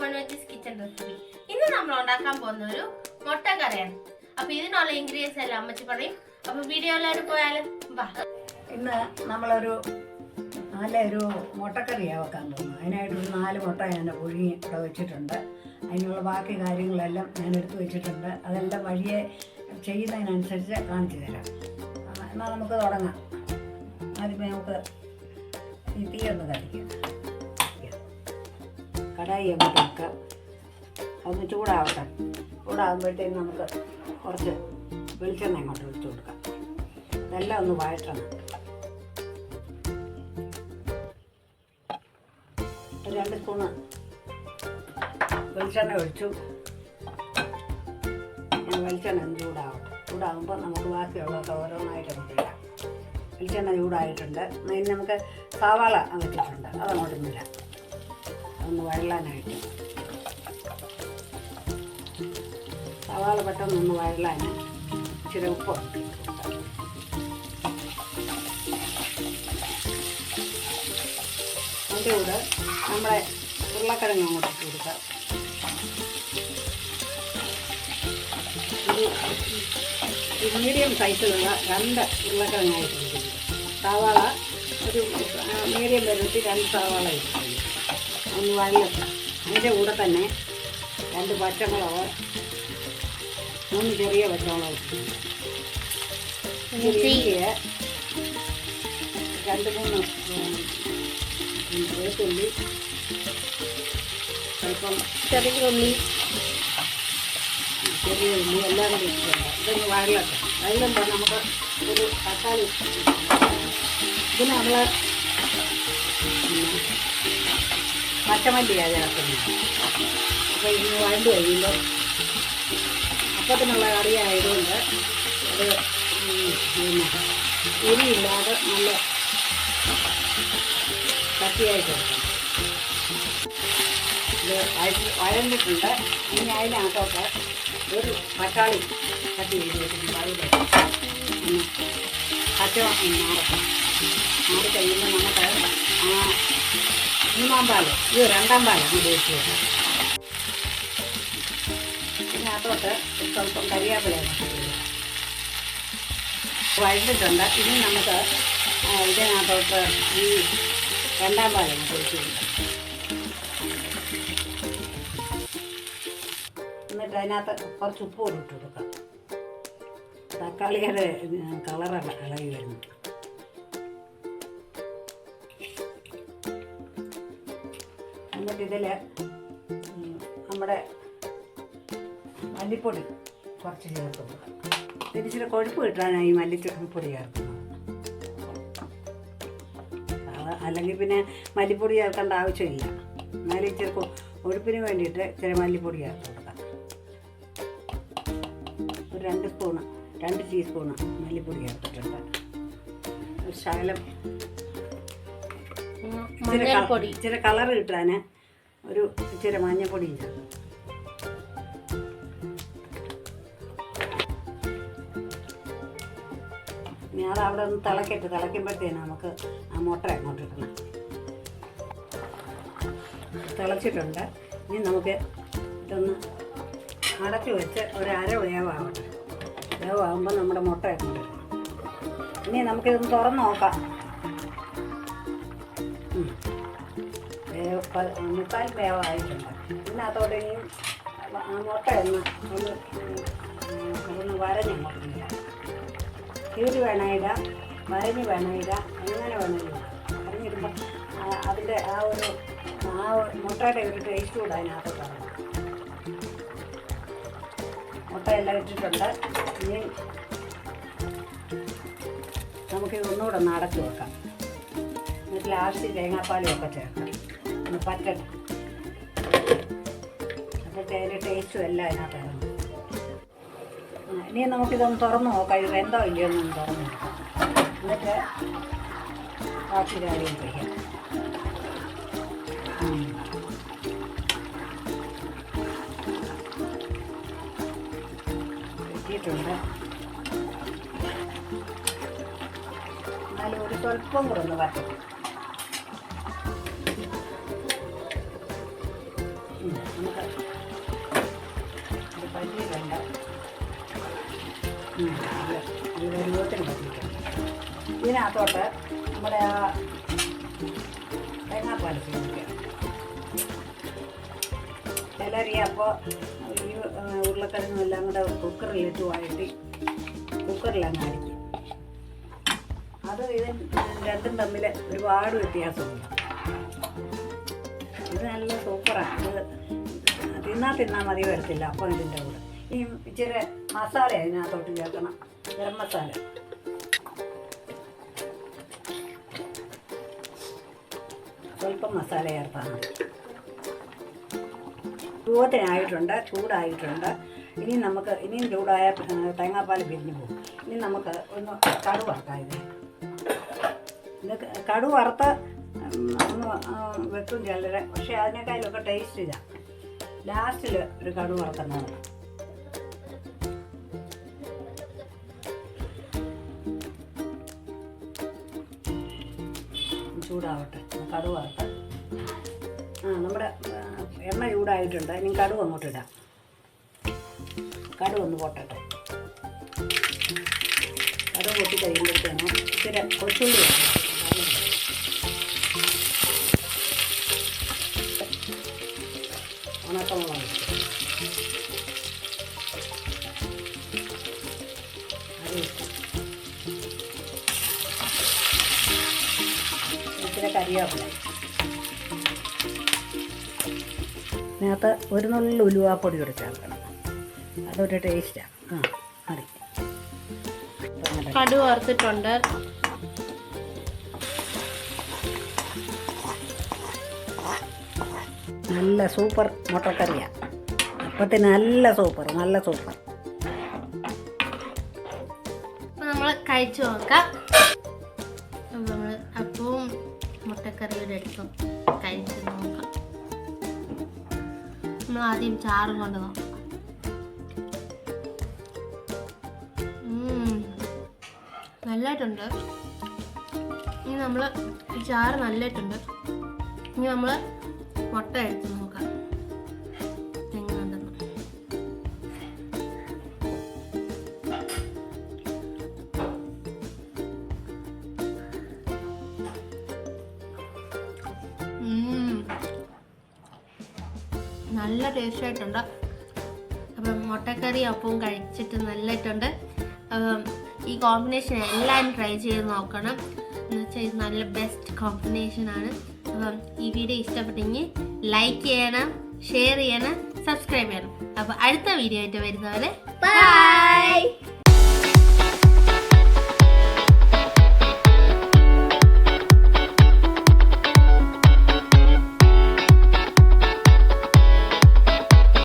മനുവച്ചീസ് kitchen recipe. ഇന്ന് നമ്മൾ ഉണ്ടാക്കാൻ പോകുന്ന ഒരു മുട്ട കറിയാണ്. അപ്പൊ ഇതിനുള്ള ഇൻഗ്രീഡിയൻസ് എല്ലാം അമ്മച്ചി പറയും. അപ്പൊ വീഡിയോ എല്ലാവരും പോയാലും വാ. ഇന്ന് നമ്മളൊരു നല്ലൊരു മുട്ടക്കറിയാണ് വെക്കാൻ പോകുന്നത്. അതിനായിട്ടൊരു 4 മുട്ട ഞാൻ പുഴുങ്ങി ഇവിടെ വെച്ചിട്ടുണ്ട്. അതിനുള്ള ബാക്കി കാര്യങ്ങളെല്ലാം ഞാൻ എടുത്തു വെച്ചിട്ടുണ്ട്. അതെല്ലാം വഴിയെ ചെയ്യുന്നതിനനുസരിച്ച് കാണിച്ചു തരാം. എന്നാൽ നമുക്ക് തുടങ്ങാം. ആദ്യമേ നമുക്ക് ഈ തീയൊന്ന് കത്തിക്കാം. കടായി അങ്ങോട്ട് വെക്കാം. അതൊന്ന് ചൂടാവട്ടെ. ചൂടാകുമ്പോഴത്തേക്കും നമുക്ക് കുറച്ച് വെളിച്ചെണ്ണ അങ്ങോട്ട് ഒഴിച്ചു കൊടുക്കാം. ഇതെല്ലാം ഒന്ന് വഴറ്റണം. 2 സ്പൂണ് വെളിച്ചെണ്ണ ഒഴിച്ചു. ഞാൻ വെളിച്ചെണ്ണ ഒന്ന് ചൂടാകുമ്പോൾ നമുക്ക് ബാക്കിയുള്ളതൊക്കെ ഓരോന്നായിട്ട് നമുക്ക് ഇടാം. വെളിച്ചെണ്ണ ചൂടായിട്ടുണ്ട്. അതിന് നമുക്ക് സവാള വെച്ചിട്ടുണ്ട്, അതങ്ങോട്ടൊന്നുമില്ല. ഒന്ന് വഴലാനായിട്ട് സവാള പെട്ടെന്നൊന്ന് വഴലാൻ ഇച്ചിരി ഉപ്പ്. അതിൻ്റെ കൂടെ നമ്മുടെ ഉരുളക്കിഴങ്ങ് അങ്ങോട്ട് ഇട്ട് കൊടുക്കാം. ഒരു മീഡിയം സൈസിലുള്ള 2 ഉരുളക്കിഴങ്ങായിട്ട് ഇരിക്കുന്നത്. സവാള ഒരു മീഡിയം വരുത്തി 2 സവാള ഇട്ടിട്ടുണ്ട്. ഒന്ന് വഴലത്ത്. അതിൻ്റെ കൂടെ തന്നെ 2 പച്ചമുളക്, 3 ചെറിയ പച്ചമുളക് ഇട്ടിട്ടുണ്ട്. 2-3 വെളുത്തുള്ളി, അല്പം ചെറിയ ഉള്ളി എല്ലാം കൂടി ഇട്ടിട്ടുണ്ട്. ഇതൊന്ന് വഴലത്ത്. വഴലുമ്പോൾ നമുക്ക് ഒരു തക്കാളി, ഇതിന് നമ്മൾ പച്ചമല്ലിയാണ് ചേർക്കുന്നത്. അപ്പോൾ ഇന്ന് വഴണ്ട് കഴിയുമ്പോൾ അപ്പത്തിനുള്ള കറിയായതുകൊണ്ട് അത് ഉരിയില്ലാതെ നല്ല കട്ടിയായിട്ട് വെക്കണം. ഇത് വഴണ്ടിട്ടുണ്ട്. ഇനി അതിനകത്തോട്ട് ഒരു തക്കാളി കട്ടി ചെയ്ത് വെച്ചിട്ടുണ്ട്. അതിലേക്ക് മാറി കഴിയുമ്പോൾ നമുക്ക് 3-ാം പാല്, ഇത് 2-ാം പാലാണ് ഉപയോഗിച്ച് വെക്കാം. ഇതിനകത്തോട്ട് സ്വല്പം കരിയാപ്പിലയാണ് വഴണ്ടിട്ടുണ്ട്. ഇനി നമുക്ക് ഇതിനകത്തോട്ട് ഈ 2-ാം പാലാണ് ഒഴിച്ച് കൊടുക്കാം. എന്നിട്ട് അതിനകത്ത് കുറച്ച് ഉപ്പ് കൂടി ഇട്ട് കൊടുക്കാം. തക്കാളിയുടെ കളറല്ല ഇളകി വരുന്നു. എന്നിട്ട് ഇതിൽ നമ്മുടെ മല്ലിപ്പൊടി കുറച്ച് ചേർത്ത് കൊടുക്കാം. തിരിച്ചിട്ട് കൊഴുപ്പ് കിട്ടാനാണ് ഈ മല്ലിപ്പൊടി ചേർക്കുന്നത്. അല്ലെങ്കിൽ പിന്നെ മല്ലിപ്പൊടി ചേർക്കേണ്ട ആവശ്യമില്ല. എന്നാലും ഇച്ചിരി കൊഴുപ്പിന് വേണ്ടിയിട്ട് ഇച്ചിരി മല്ലിപ്പൊടി ചേർത്ത് കൊടുക്കാം. ഒരു 2 ടീസ്പൂണ് മല്ലിപ്പൊടി ചേർത്തിട്ടുണ്ട്. ഒരു ശകലം ഇച്ചിരി കളർ കിട്ടാൻ ഒരു ഇച്ചിരി മഞ്ഞൾപ്പൊടിയും ചേർക്കും. ഇനി അത് അവിടെ ഒന്ന് തിളയ്ക്കുമ്പോഴത്തേന് നമുക്ക് ആ മുട്ട അങ്ങോട്ട് ഇടണം. തിളച്ചിട്ടുണ്ട്. ഇനി നമുക്ക് ഇതൊന്ന് അടച്ചു വെച്ച് ഒരു വേവാവട്ടെ. വേവാകുമ്പോൾ നമ്മുടെ മുട്ട അങ്ങോട്ട് ഇടണം. ഇനി നമുക്കിതൊന്ന് തുറന്ന് നോക്കാം. 3/4 വേവായിട്ടുണ്ട്. ഇതിനകത്തോട്ട് ഇനിയും ആ മുട്ട ഒന്ന് വരഞ്ഞങ്ങോട്ടില്ല. കീറി വേണമിടാം, വരഞ്ഞ് വേണമിടാം, എങ്ങനെ വേണമില്ല. വരഞ്ഞിടുമ്പോൾ അതിൻ്റെ ആ മുട്ടയുടെ ഒരു ടേസ്റ്റ് കൂടെ അതിനകത്തോട്ട് ഇറങ്ങും. മുട്ടയെല്ലാം ഇട്ടിട്ടുണ്ട്. ഇനി നമുക്കിത് ഒന്നുകൂടെ ഒന്ന് അടച്ചു വെക്കാം. എന്നിട്ട് ലാസ്റ്റ് തേങ്ങാപ്പാലും ഒക്കെ ചേർക്കാം. ഒന്ന് പറ്റട്ടെ. എന്നിട്ട് അതിൻ്റെ ടേസ്റ്റും എല്ലാം അതിനകത്ത് ഇറങ്ങും. ഇനി നമുക്കിതൊന്ന് തുറന്ന് നോക്കാം. ഇത് വെന്തോ ഇല്ലയോ എന്നൊന്ന് തുറന്ന് നോക്കാം. എന്നിട്ട് ബാക്കി കാര്യം ചെയ്യാം. വെച്ചിട്ടുണ്ട്. എന്നാലും ഒരു സ്വല്പം കൂടെ ഒന്ന് വറ്റണം. നമുക്ക് ഇത് പറ്റിയിട്ടുണ്ട്. ഇത് രൂപത്തിന് പറ്റിയിട്ടുണ്ട്. ഇതിനകത്തോട്ട് നമ്മുടെ ആ തേങ്ങാപ്പാൽ ചേർക്കുക. ചിലരിയപ്പോൾ ഈ ഉരുളക്കിഴങ്ങും എല്ലാം കൂടെ കുക്കറിലിട്ട് വഴറ്റി കുക്കറിലങ്ങ് അടിക്കും. അത് ഇത് രണ്ടും തമ്മിൽ ഒരുപാട് വ്യത്യാസമുണ്ട്. ഇത് നല്ല സൂപ്പറാണ്. ഇത് തിന്നാൽ മതി വരത്തില്ല. അപ്പം ഇതിൻ്റെ കൂടെ ഈ ഇച്ചിരി മസാല അതിനകത്തോട്ട് ചേർക്കണം. ഗരം മസാല, സ്വല്പം മസാല ചേർത്താൽ മതി. രൂപത്തിനായിട്ടുണ്ട്, ചൂടായിട്ടുണ്ട്. ഇനിയും ചൂടായ തേങ്ങാപ്പാൽ പിരിഞ്ഞു പോകും. ഇനി നമുക്ക് ഒന്ന് കടു വറുക്കാം. ഇത് കടു വറുത്ത് ഒന്ന് വെക്കും ചിലരെ, പക്ഷേ അതിനേക്കാളൊക്കെ ടേസ്റ്റ് ഇതാണ്. ലാസ്റ്റിൽ ഒരു കടു വറുക്കുന്നതാണ്. ചൂടാവട്ടെ, കടു വറുത്ത്. നമ്മുടെ എണ്ണ ചൂടായിട്ടുണ്ട്. ഇനി കടുവ് അങ്ങോട്ട് ഇടാം. കടുവ് ഒന്ന് പൊട്ടട്ടെ. കടുവ് പൊട്ടി കഴിയുമ്പോഴത്തേനും ഇച്ചിരി കൊച്ചുള്ളി വേണം. ഉണക്കമുളക് ഇച്ചിരി കറിവേപ്പില. ഇതിനകത്ത് ഒരു നുള്ളി ഉലുവാപ്പൊടി കൂടെ ചേർക്കണം. അതൊരു ടേസ്റ്റാണ്. മതി. കടുക് വറുത്തിട്ടുണ്ട്. നല്ല സൂപ്പർ മുട്ടക്കറിയാണ്. അപ്പത്തിന് നല്ല സൂപ്പർ. നമ്മൾ കഴിച്ചു നോക്കാം. നമ്മൾ അപ്പവും മുട്ടക്കറിയുടെ എടുത്തും കഴിച്ച് നോക്കാം. നമ്മൾ ആദ്യം ചാറും കൊണ്ട് നോക്കാം. നല്ലതായിട്ടുണ്ട്. ഇനി നമ്മൾ ചാറ് നല്ലതായിട്ടുണ്ട്. ഇനി നമ്മൾ മുട്ട എടുത്ത് നോക്കാം എങ്ങനെയുണ്ടെന്ന്. നല്ല ടേസ്റ്റ് ആയിട്ടുണ്ട്. അപ്പം മുട്ടക്കറി അപ്പവും കഴിച്ചിട്ട് നല്ലതായിട്ടുണ്ട്. ഈ കോമ്പിനേഷൻ എല്ലാവരും ട്രൈ ചെയ്ത് നോക്കണം. എന്ന് വെച്ചാൽ ഇത് നല്ല ബെസ്റ്റ് കോമ്പിനേഷനാണ്. അപ്പം ഈ വീഡിയോ ഇഷ്ടപ്പെട്ടെങ്കിൽ ലൈക്ക് ചെയ്യണം, ഷെയർ ചെയ്യണം, സബ്സ്ക്രൈബ് ചെയ്യണം. അപ്പോൾ അടുത്ത വീഡിയോ ആയിട്ട് വരുന്നവരെ ബൈ.